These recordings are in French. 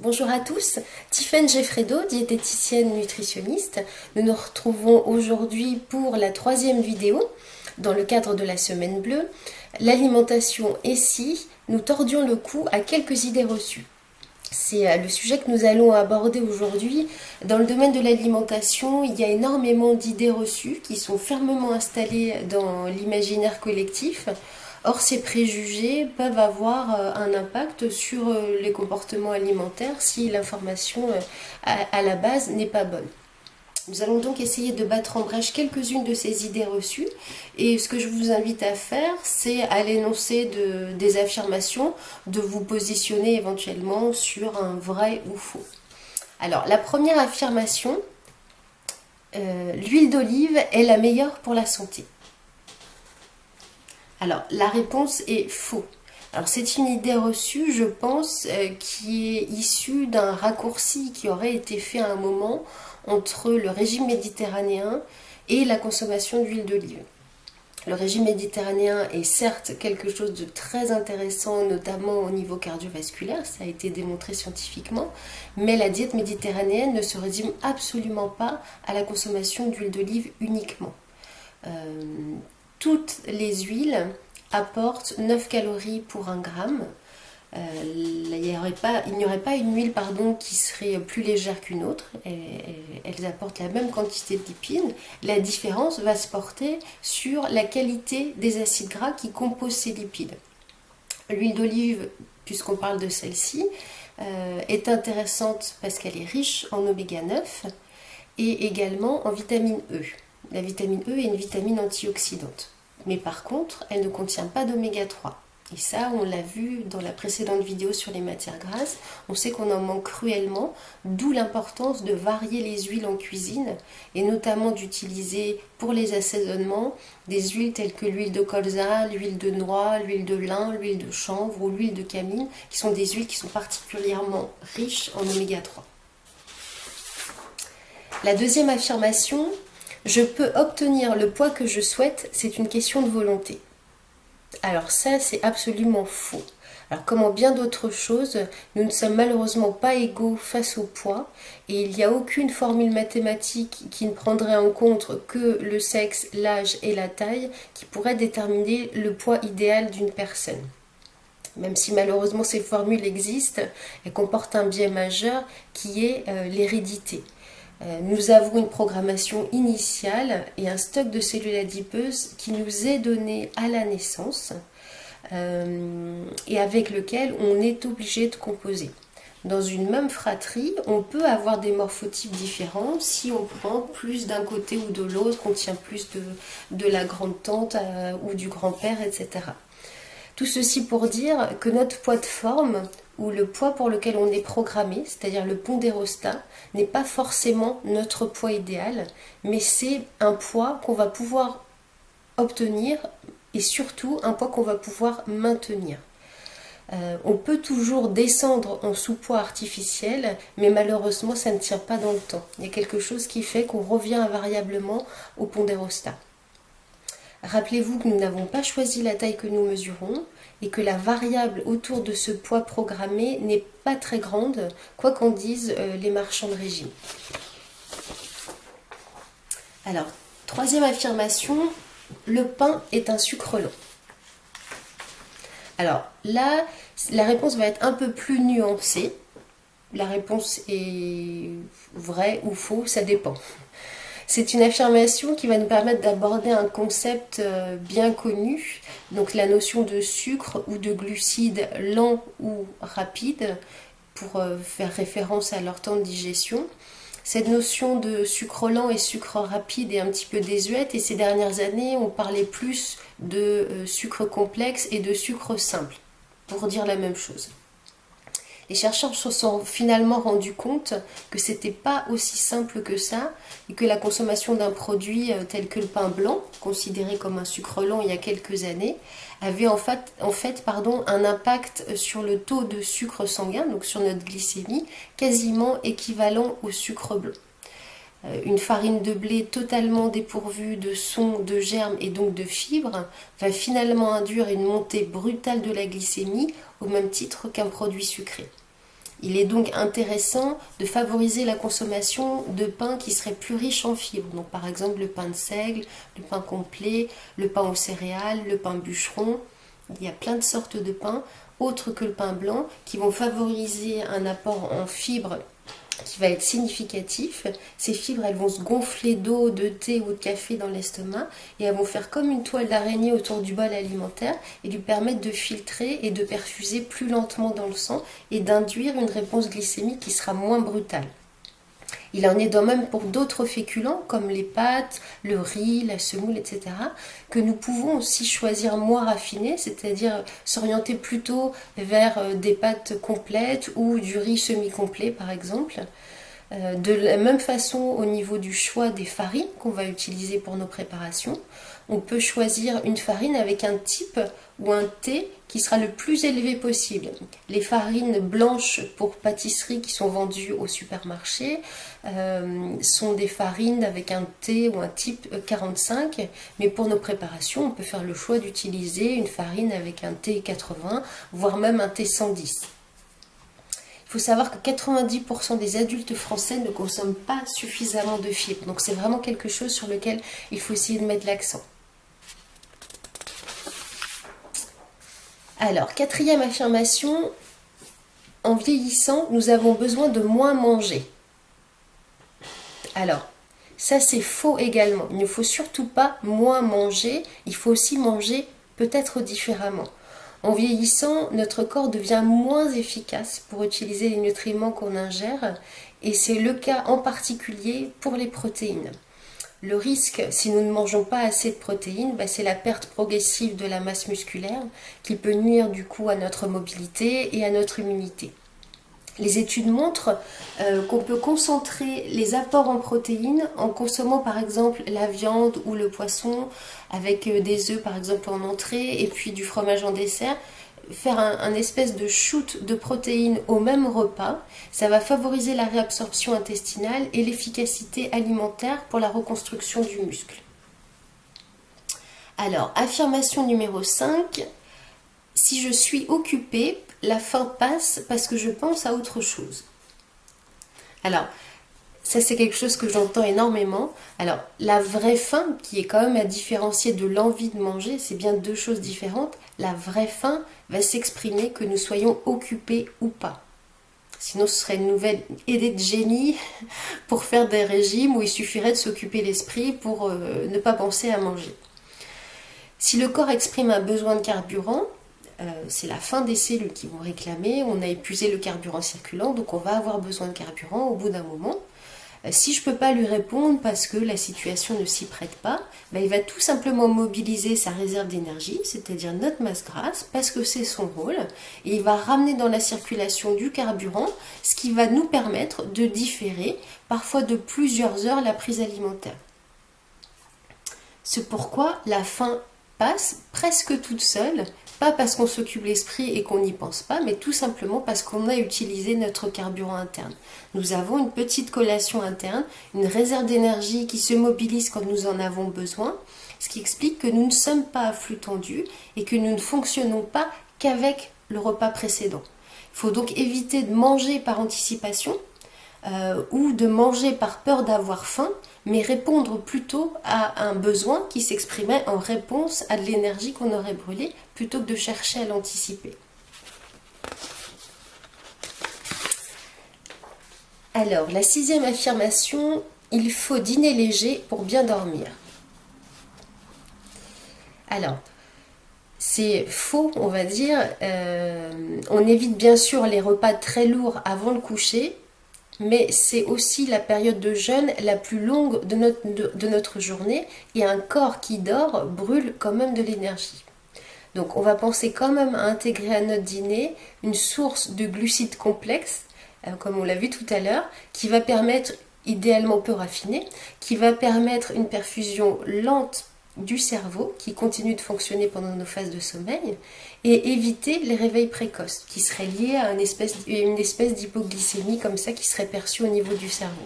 Bonjour à tous, Tiffaine Geffredo, diététicienne nutritionniste. Nous nous retrouvons aujourd'hui pour la 3e vidéo dans le cadre de la semaine bleue. L'alimentation et si nous tordions le cou à quelques idées reçues. C'est le sujet que nous allons aborder aujourd'hui. Dans le domaine de l'alimentation, il y a énormément d'idées reçues qui sont fermement installées dans l'imaginaire collectif. Or, ces préjugés peuvent avoir un impact sur les comportements alimentaires si l'information à la base n'est pas bonne. Nous allons donc essayer de battre en brèche quelques-unes de ces idées reçues. Et ce que je vous invite à faire, c'est à l'énoncé des affirmations, de vous positionner éventuellement sur un vrai ou faux. Alors, la première affirmation, l'huile d'olive est la meilleure pour la santé. Alors, la réponse est faux. Alors, c'est une idée reçue, je pense, qui est issue d'un raccourci qui aurait été fait à un moment entre le régime méditerranéen et la consommation d'huile d'olive. Le régime méditerranéen est certes quelque chose de très intéressant, notamment au niveau cardiovasculaire, ça a été démontré scientifiquement, mais la diète méditerranéenne ne se résume absolument pas à la consommation d'huile d'olive uniquement. Toutes les huiles apportent 9 calories pour 1 gramme. Il n'y aurait pas une huile qui serait plus légère qu'une autre. Elles apportent la même quantité de lipides. La différence va se porter sur la qualité des acides gras qui composent ces lipides. L'huile d'olive, puisqu'on parle de celle-ci, est intéressante parce qu'elle est riche en oméga 9 et également en vitamine E. La vitamine E est une vitamine antioxydante. Mais par contre, elle ne contient pas d'oméga 3. Et ça, on l'a vu dans la précédente vidéo sur les matières grasses. On sait qu'on en manque cruellement, d'où l'importance de varier les huiles en cuisine et notamment d'utiliser pour les assaisonnements des huiles telles que l'huile de colza, l'huile de noix, l'huile de lin, l'huile de chanvre ou l'huile de camine, qui sont des huiles qui sont particulièrement riches en oméga 3. La deuxième affirmation, je peux obtenir le poids que je souhaite, c'est une question de volonté. Alors ça, c'est absolument faux. Alors comme en bien d'autres choses, nous ne sommes malheureusement pas égaux face au poids et il n'y a aucune formule mathématique qui ne prendrait en compte que le sexe, l'âge et la taille qui pourrait déterminer le poids idéal d'une personne. Même si malheureusement ces formules existent, elles comportent un biais majeur qui est l'hérédité. Nous avons une programmation initiale et un stock de cellules adipeuses qui nous est donné à la naissance et avec lequel on est obligé de composer. Dans une même fratrie, on peut avoir des morphotypes différents si on prend plus d'un côté ou de l'autre, qu'on tient plus de la grande-tante ou du grand-père, etc. Tout ceci pour dire que notre poids de forme ou le poids pour lequel on est programmé, c'est-à-dire le pondérostat, n'est pas forcément notre poids idéal, mais c'est un poids qu'on va pouvoir obtenir et surtout un poids qu'on va pouvoir maintenir. On peut toujours descendre en sous-poids artificiel, mais malheureusement ça ne tient pas dans le temps. Il y a quelque chose qui fait qu'on revient invariablement au pondérostat. Rappelez-vous que nous n'avons pas choisi la taille que nous mesurons et que la variable autour de ce poids programmé n'est pas très grande, quoi qu'en disent les marchands de régime. Alors, troisième affirmation, le pain est un sucre lent. Alors là, la réponse va être un peu plus nuancée. La réponse est vraie ou faux, ça dépend. C'est une affirmation qui va nous permettre d'aborder un concept bien connu, donc la notion de sucre ou de glucides lents ou rapides, pour faire référence à leur temps de digestion. Cette notion de sucre lent et sucre rapide est un petit peu désuète et ces dernières années, on parlait plus de sucre complexe et de sucre simple, pour dire la même chose. Les chercheurs se sont finalement rendus compte que c'était pas aussi simple que ça et que la consommation d'un produit tel que le pain blanc, considéré comme un sucre lent il y a quelques années, avait en fait, un impact sur le taux de sucre sanguin, donc sur notre glycémie, quasiment équivalent au sucre blanc. Une farine de blé totalement dépourvue de son, de germes et donc de fibres va finalement induire une montée brutale de la glycémie au même titre qu'un produit sucré. Il est donc intéressant de favoriser la consommation de pains qui seraient plus riches en fibres. Donc par exemple le pain de seigle, le pain complet, le pain aux céréales, le pain bûcheron. Il y a plein de sortes de pains, autres que le pain blanc, qui vont favoriser un apport en fibres qui va être significatif. Ces fibres, elles vont se gonfler d'eau, de thé ou de café dans l'estomac et elles vont faire comme une toile d'araignée autour du bol alimentaire et lui permettre de filtrer et de perfuser plus lentement dans le sang et d'induire une réponse glycémique qui sera moins brutale. Il en est de même pour d'autres féculents comme les pâtes, le riz, la semoule, etc. que nous pouvons aussi choisir moins raffinés, c'est-à-dire s'orienter plutôt vers des pâtes complètes ou du riz semi-complet par exemple. De la même façon au niveau du choix des farines qu'on va utiliser pour nos préparations, on peut choisir une farine avec un type ou un thé qui sera le plus élevé possible. Les farines blanches pour pâtisserie qui sont vendues au supermarché sont des farines avec un thé ou un type 45, mais pour nos préparations, on peut faire le choix d'utiliser une farine avec un thé 80, voire même un thé 110. Il faut savoir que 90% des adultes français ne consomment pas suffisamment de fibres. Donc c'est vraiment quelque chose sur lequel il faut essayer de mettre l'accent. Alors, quatrième affirmation, en vieillissant, nous avons besoin de moins manger. Alors, ça c'est faux également. Il ne faut surtout pas moins manger, il faut aussi manger peut-être différemment. En vieillissant, notre corps devient moins efficace pour utiliser les nutriments qu'on ingère et c'est le cas en particulier pour les protéines. Le risque, si nous ne mangeons pas assez de protéines, c'est la perte progressive de la masse musculaire qui peut nuire du coup à notre mobilité et à notre immunité. Les études montrent qu'on peut concentrer les apports en protéines en consommant par exemple la viande ou le poisson avec des œufs par exemple en entrée et puis du fromage en dessert. Faire un espèce de shoot de protéines au même repas, ça va favoriser la réabsorption intestinale et l'efficacité alimentaire pour la reconstruction du muscle. Alors, affirmation numéro 5, si je suis occupée, la faim passe parce que je pense à autre chose. Alors, ça c'est quelque chose que j'entends énormément. Alors, la vraie faim, qui est quand même à différencier de l'envie de manger, c'est bien deux choses différentes. La vraie faim va s'exprimer que nous soyons occupés ou pas. Sinon, ce serait une nouvelle idée de génie pour faire des régimes où il suffirait de s'occuper l'esprit pour ne pas penser à manger. Si le corps exprime un besoin de carburant, c'est la fin des cellules qui vont réclamer, on a épuisé le carburant circulant, donc on va avoir besoin de carburant au bout d'un moment. Si je ne peux pas lui répondre parce que la situation ne s'y prête pas, il va tout simplement mobiliser sa réserve d'énergie, c'est-à-dire notre masse grasse, parce que c'est son rôle, et il va ramener dans la circulation du carburant, ce qui va nous permettre de différer, parfois de plusieurs heures, la prise alimentaire. C'est pourquoi la faim passe presque toute seule, pas parce qu'on s'occupe l'esprit et qu'on n'y pense pas, mais tout simplement parce qu'on a utilisé notre carburant interne. Nous avons une petite collation interne, une réserve d'énergie qui se mobilise quand nous en avons besoin, ce qui explique que nous ne sommes pas à flux tendu et que nous ne fonctionnons pas qu'avec le repas précédent. Il faut donc éviter de manger par anticipation ou de manger par peur d'avoir faim, mais répondre plutôt à un besoin qui s'exprimait en réponse à de l'énergie qu'on aurait brûlée, plutôt que de chercher à l'anticiper. Alors, la 6e affirmation, il faut dîner léger pour bien dormir. Alors, c'est faux, on va dire. On évite bien sûr les repas très lourds avant le coucher, mais c'est aussi la période de jeûne la plus longue de notre journée et un corps qui dort brûle quand même de l'énergie. Donc on va penser quand même à intégrer à notre dîner une source de glucides complexes, comme on l'a vu tout à l'heure, qui va permettre, idéalement peu raffiné, qui va permettre une perfusion lente du cerveau qui continue de fonctionner pendant nos phases de sommeil et éviter les réveils précoces qui seraient liés à une espèce d'hypoglycémie comme ça qui serait perçue au niveau du cerveau.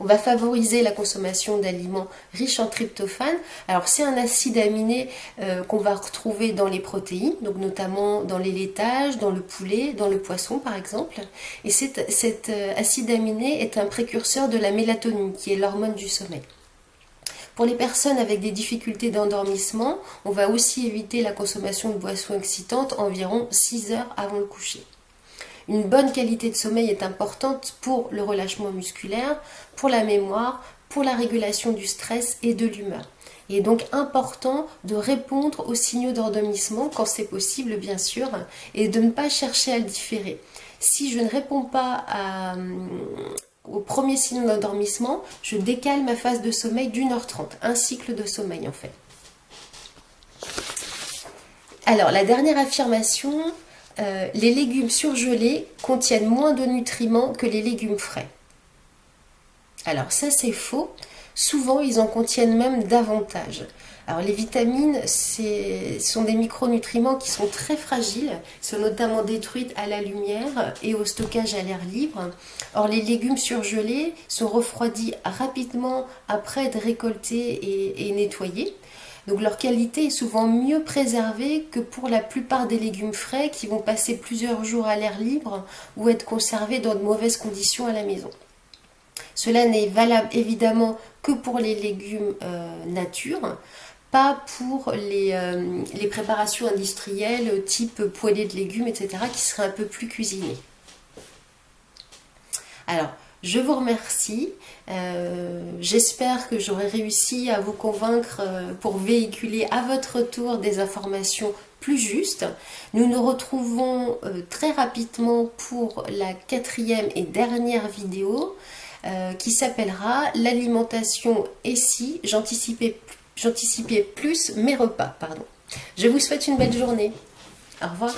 On va favoriser la consommation d'aliments riches en tryptophane. Alors c'est un acide aminé qu'on va retrouver dans les protéines, donc notamment dans les laitages, dans le poulet, dans le poisson par exemple. Et cet acide aminé est un précurseur de la mélatonine, qui est l'hormone du sommeil. Pour les personnes avec des difficultés d'endormissement, on va aussi éviter la consommation de boissons excitantes environ 6 heures avant le coucher. Une bonne qualité de sommeil est importante pour le relâchement musculaire, pour la mémoire, pour la régulation du stress et de l'humeur. Il est donc important de répondre aux signaux d'endormissement quand c'est possible bien sûr et de ne pas chercher à le différer. Si je ne réponds pas au premier signe d'endormissement, je décale ma phase de sommeil d'1h30, un cycle de sommeil en fait. Alors la dernière affirmation, les légumes surgelés contiennent moins de nutriments que les légumes frais. Alors ça c'est faux, souvent ils en contiennent même davantage. Alors les vitamines sont des micronutriments qui sont très fragiles, sont notamment détruites à la lumière et au stockage à l'air libre. Or les légumes surgelés sont refroidis rapidement après être récoltés et nettoyés. Donc leur qualité est souvent mieux préservée que pour la plupart des légumes frais qui vont passer plusieurs jours à l'air libre ou être conservés dans de mauvaises conditions à la maison. Cela n'est valable évidemment que pour les légumes nature, pas pour les préparations industrielles type poêlée de légumes, etc. qui seraient un peu plus cuisinées. Alors, je vous remercie. J'espère que j'aurai réussi à vous convaincre pour véhiculer à votre tour des informations plus justes. Nous nous retrouvons très rapidement pour la 4e et dernière vidéo qui s'appellera « L'alimentation et si j'anticipais plus mes repas ». Je vous souhaite une belle journée. Au revoir.